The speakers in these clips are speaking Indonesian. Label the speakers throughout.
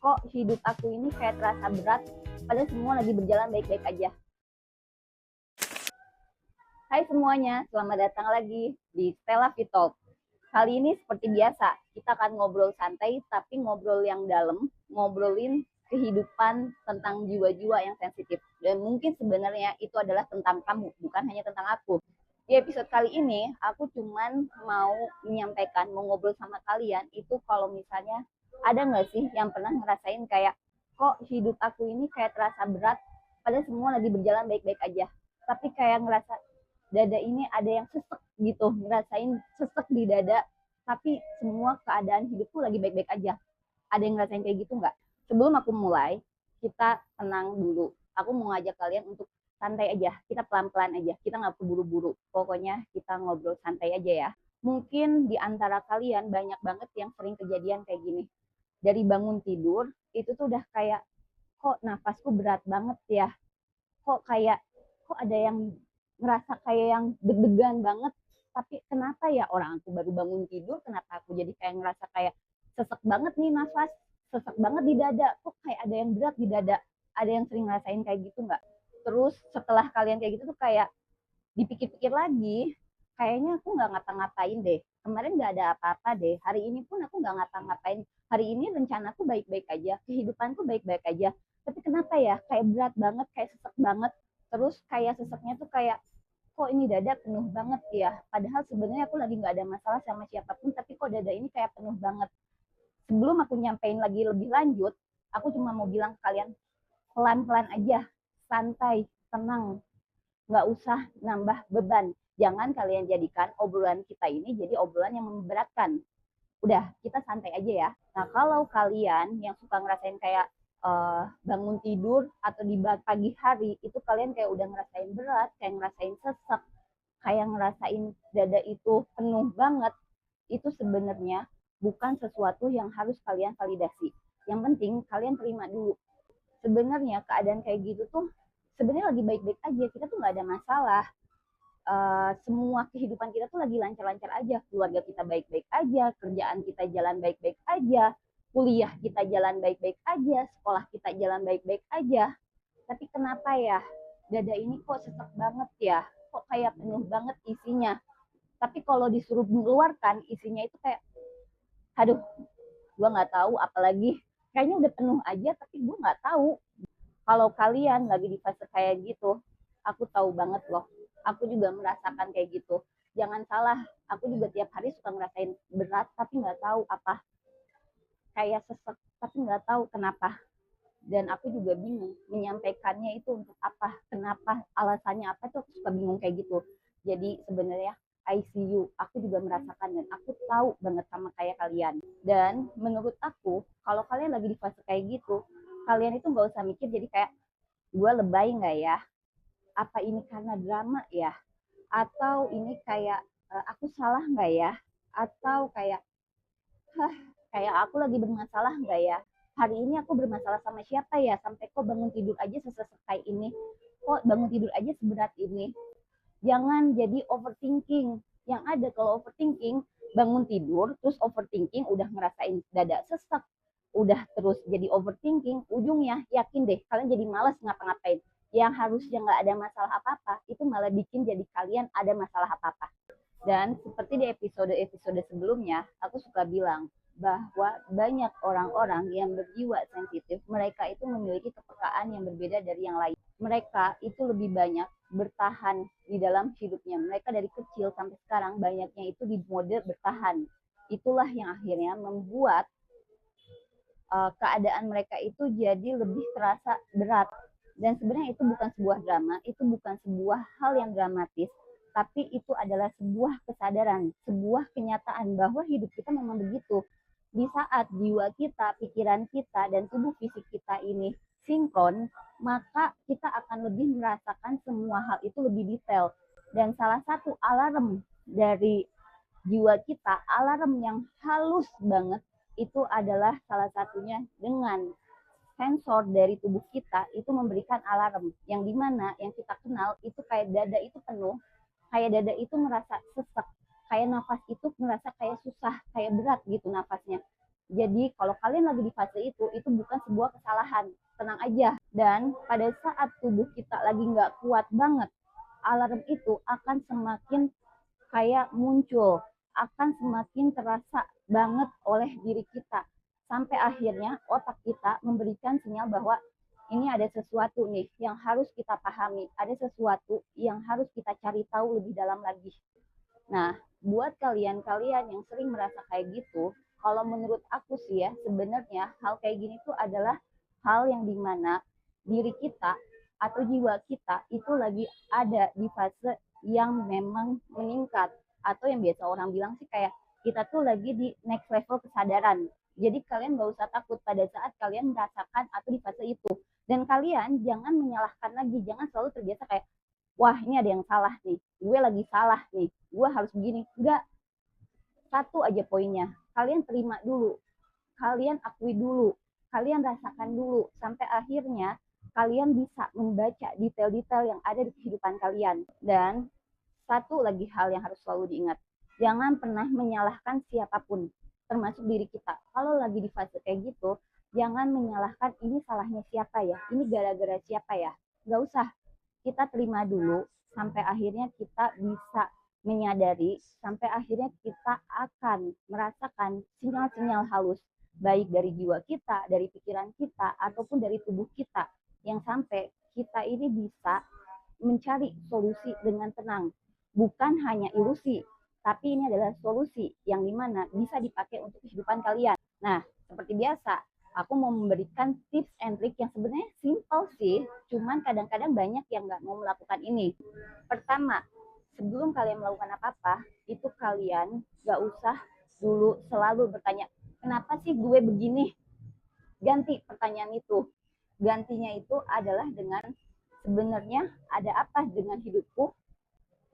Speaker 1: kok hidup aku ini kayak terasa berat, padahal semua lagi berjalan baik-baik aja. Hai semuanya, selamat datang lagi di Stella Vitalk. Kali ini seperti biasa, kita akan ngobrol santai, tapi ngobrol yang dalam, ngobrolin kehidupan tentang jiwa-jiwa yang sensitif. Dan mungkin sebenarnya itu adalah tentang kamu, bukan hanya tentang aku. Di episode kali ini, aku cuman mau menyampaikan, mau ngobrol sama kalian, itu kalau misalnya ada nggak sih yang pernah ngerasain kayak, kok hidup aku ini kayak terasa berat, padahal semua lagi berjalan baik-baik aja. Tapi kayak ngerasa dada ini ada yang sesek gitu, ngerasain sesek di dada, tapi semua keadaan hidupku lagi baik-baik aja. Ada yang ngerasain kayak gitu nggak? Sebelum aku mulai, kita tenang dulu. Aku mau ngajak kalian untuk santai aja, kita pelan-pelan aja, kita nggak buru-buru. Pokoknya kita ngobrol santai aja ya. Mungkin di antara kalian banyak banget yang sering kejadian kayak gini. Dari bangun tidur, itu tuh udah kayak, kok nafasku berat banget ya, kok ada yang ngerasa kayak yang deg-degan banget, tapi kenapa ya orang aku baru bangun tidur, kenapa aku jadi kayak ngerasa kayak sesek banget nih nafas, sesek banget di dada, kok kayak ada yang berat di dada. Ada yang sering ngerasain kayak gitu nggak? Terus setelah kalian kayak gitu tuh kayak dipikir-pikir lagi, kayaknya aku nggak ngapa-ngapain deh, kemarin nggak ada apa-apa deh, hari ini pun aku nggak ngapa-ngapain, hari ini rencanaku baik-baik aja, kehidupanku baik-baik aja, tapi kenapa ya kayak berat banget, kayak sesek banget. Terus kayak seseknya tuh kayak, kok ini dada penuh banget ya, padahal sebenarnya aku lagi nggak ada masalah sama siapapun, tapi kok dada ini kayak penuh banget. Sebelum aku nyampein lagi lebih lanjut, aku cuma mau bilang ke kalian, pelan-pelan aja, santai, tenang, nggak usah nambah beban. Jangan kalian jadikan obrolan kita ini jadi obrolan yang memberatkan. Udah, kita santai aja ya. Nah, kalau kalian yang suka ngerasain kayak bangun tidur atau di pagi hari, itu kalian kayak udah ngerasain berat, kayak ngerasain sesek, kayak ngerasain dada itu penuh banget, itu sebenarnya bukan sesuatu yang harus kalian validasi. Yang penting kalian terima dulu. Sebenarnya keadaan kayak gitu tuh sebenarnya lagi baik-baik aja, kita tuh nggak ada masalah. Semua kehidupan kita tuh lagi lancar-lancar aja, keluarga kita baik-baik aja, kerjaan kita jalan baik-baik aja, kuliah kita jalan baik-baik aja, sekolah kita jalan baik-baik aja. Tapi kenapa ya dada ini kok sesek banget ya, kok kayak penuh banget isinya. Tapi kalau disuruh mengeluarkan isinya itu kayak, aduh, gue nggak tahu, apalagi kayaknya udah penuh aja, tapi gue nggak tahu. Kalau kalian lagi di fase kayak gitu, aku tahu banget loh. Aku juga merasakan kayak gitu. Jangan salah, aku juga tiap hari suka ngerasain berat, tapi nggak tahu apa. Kayak sesek, tapi nggak tahu kenapa. Dan aku juga bingung menyampaikannya itu untuk apa, kenapa, alasannya apa, tuh suka bingung kayak gitu. Jadi sebenarnya I see you, aku juga merasakan dan aku tahu banget sama kayak kalian. Dan menurut aku, kalau kalian lagi di fase kayak gitu, kalian itu nggak usah mikir jadi kayak, gue lebay nggak ya, apa ini karena drama ya, atau ini kayak aku salah nggak ya, atau kayak, hah, kayak aku lagi bermasalah nggak ya, hari ini aku bermasalah sama siapa ya, sampai kok bangun tidur aja sesek ini, kok bangun tidur aja seberat ini. Jangan jadi overthinking. Yang ada kalau overthinking, bangun tidur terus overthinking, udah ngerasain dada sesek, udah terus jadi overthinking, ujungnya yakin deh kalian jadi malas ngapa-ngapain. Yang harusnya nggak ada masalah apa-apa, itu malah bikin jadi kalian ada masalah apa-apa. Dan seperti di episode-episode sebelumnya, aku suka bilang bahwa banyak orang-orang yang berjiwa sensitif, mereka itu memiliki kepekaan yang berbeda dari yang lain. Mereka itu lebih banyak bertahan di dalam hidupnya. Mereka dari kecil sampai sekarang banyaknya itu di mode bertahan. Itulah yang akhirnya membuat keadaan mereka itu jadi lebih terasa berat. Dan sebenarnya itu bukan sebuah drama, itu bukan sebuah hal yang dramatis, tapi itu adalah sebuah kesadaran, sebuah kenyataan bahwa hidup kita memang begitu. Di saat jiwa kita, pikiran kita, dan tubuh fisik kita ini sinkron, maka kita akan lebih merasakan semua hal itu lebih detail. Dan salah satu alarm dari jiwa kita, alarm yang halus banget, itu adalah salah satunya dengan sensor dari tubuh kita itu memberikan alarm, yang dimana yang kita kenal itu kayak dada itu penuh, kayak dada itu merasa sesek, kayak nafas itu merasa kayak susah, kayak berat gitu nafasnya. Jadi kalau kalian lagi di fase itu bukan sebuah kesalahan. Tenang aja. Dan pada saat tubuh kita lagi nggak kuat banget, alarm itu akan semakin kayak muncul, akan semakin terasa banget oleh diri kita. Sampai akhirnya otak kita memberikan sinyal bahwa ini ada sesuatu nih yang harus kita pahami, ada sesuatu yang harus kita cari tahu lebih dalam lagi. Nah, buat kalian-kalian yang sering merasa kayak gitu, kalau menurut aku sih ya, sebenarnya hal kayak gini tuh adalah hal yang dimana diri kita atau jiwa kita itu lagi ada di fase yang memang meningkat, atau yang biasa orang bilang sih kayak kita tuh lagi di next level kesadaran. Jadi kalian gak usah takut pada saat kalian merasakan atau di fase itu. Dan kalian jangan menyalahkan lagi, jangan selalu terbiasa kayak, wah ini ada yang salah nih, gue lagi salah nih, gue harus begini. Enggak, satu aja poinnya, kalian terima dulu, kalian akui dulu, kalian rasakan dulu, sampai akhirnya kalian bisa membaca detail-detail yang ada di kehidupan kalian. Dan satu lagi hal yang harus selalu diingat, jangan pernah menyalahkan siapapun, termasuk diri kita. Kalau lagi di fase kayak gitu, jangan menyalahkan ini salahnya siapa ya, ini gara-gara siapa ya. Gak usah, kita terima dulu sampai akhirnya kita bisa menyadari, sampai akhirnya kita akan merasakan sinyal-sinyal halus baik dari jiwa kita, dari pikiran kita, ataupun dari tubuh kita, yang sampai kita ini bisa mencari solusi dengan tenang. Bukan hanya ilusi, tapi ini adalah solusi yang dimana bisa dipakai untuk kehidupan kalian. Nah, seperti biasa, aku mau memberikan tips and trick yang sebenarnya simple sih, cuman kadang-kadang banyak yang nggak mau melakukan ini. Pertama, sebelum kalian melakukan apa-apa, itu kalian nggak usah dulu selalu bertanya, kenapa sih gue begini? Ganti pertanyaan itu. Gantinya itu adalah dengan, sebenarnya ada apa dengan hidupku?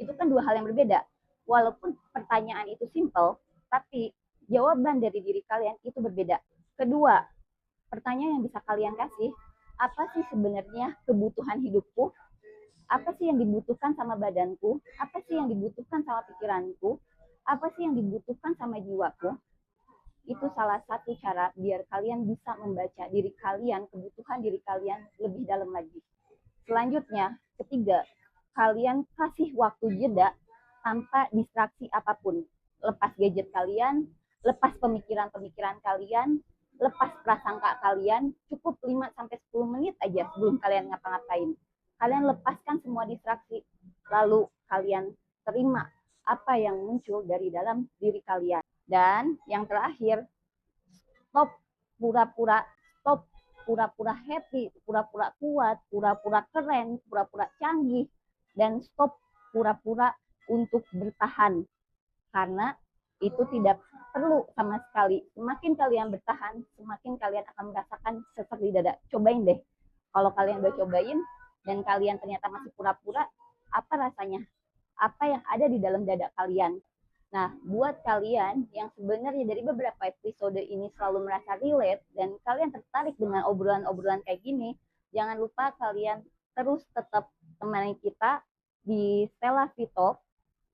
Speaker 1: Itu kan dua hal yang berbeda. Walaupun pertanyaan itu simple, tapi jawaban dari diri kalian itu berbeda. Kedua, pertanyaan yang bisa kalian kasih, apa sih sebenarnya kebutuhan hidupku? Apa sih yang dibutuhkan sama badanku? Apa sih yang dibutuhkan sama pikiranku? Apa sih yang dibutuhkan sama jiwaku? Itu salah satu cara biar kalian bisa membaca diri kalian, kebutuhan diri kalian lebih dalam lagi. Selanjutnya, ketiga, kalian kasih waktu jeda tanpa distraksi apapun. Lepas gadget kalian, lepas pemikiran-pemikiran kalian, lepas prasangka kalian, cukup 5-10 menit aja sebelum kalian ngapa-ngapain. Kalian lepaskan semua distraksi, lalu kalian terima apa yang muncul dari dalam diri kalian. Dan yang terakhir, stop pura-pura, stop pura-pura happy, pura-pura kuat, pura-pura keren, pura-pura canggih, dan stop pura-pura untuk bertahan. Karena itu tidak perlu sama sekali. Semakin kalian bertahan, semakin kalian akan merasakan sesak di dada. Cobain deh. Kalau kalian udah cobain, dan kalian ternyata masih pura-pura, apa rasanya? Apa yang ada di dalam dada kalian? Nah, buat kalian yang sebenarnya dari beberapa episode ini selalu merasa relate dan kalian tertarik dengan obrolan-obrolan kayak gini, jangan lupa kalian terus tetap temani kita di Stella Vitalk.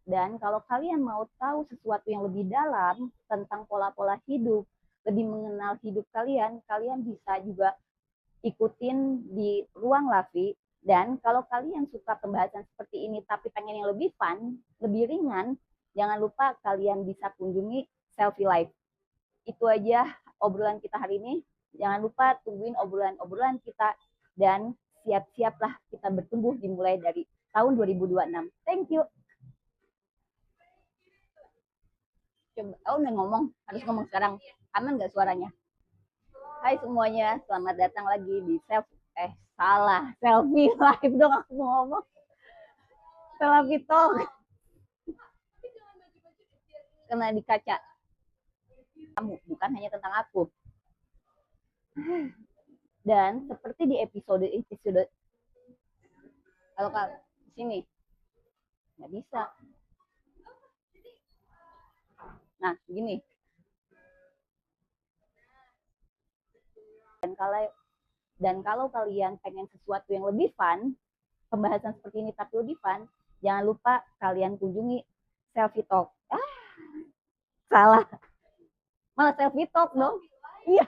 Speaker 1: Dan kalau kalian mau tahu sesuatu yang lebih dalam tentang pola-pola hidup, lebih mengenal hidup kalian, kalian bisa juga ikutin di Ruang Lavi. Dan kalau kalian suka pembahasan seperti ini tapi pengen yang lebih fun, lebih ringan, jangan lupa kalian bisa kunjungi Selfie Life. Itu aja obrolan kita hari ini. Jangan lupa tungguin obrolan-obrolan kita dan siap-siaplah kita bertumbuh dimulai dari tahun 2026. Thank you. Coba, oh udah ngomong, harus ngomong sekarang. Aman nggak suaranya? Hai semuanya, selamat datang lagi di Selfie Live dong aku mau ngomong. Stella Vitalk. Kena di kaca. Kamu, bukan hanya tentang aku. Dan seperti di episode kalau sini nggak bisa. Nah, gini. Dan kalau kalian pengen sesuatu yang lebih fun, pembahasan seperti ini tapi lebih fun, jangan lupa kalian kunjungi Selfie Talk. Salah. Malah Selfie Talk dong. Iya.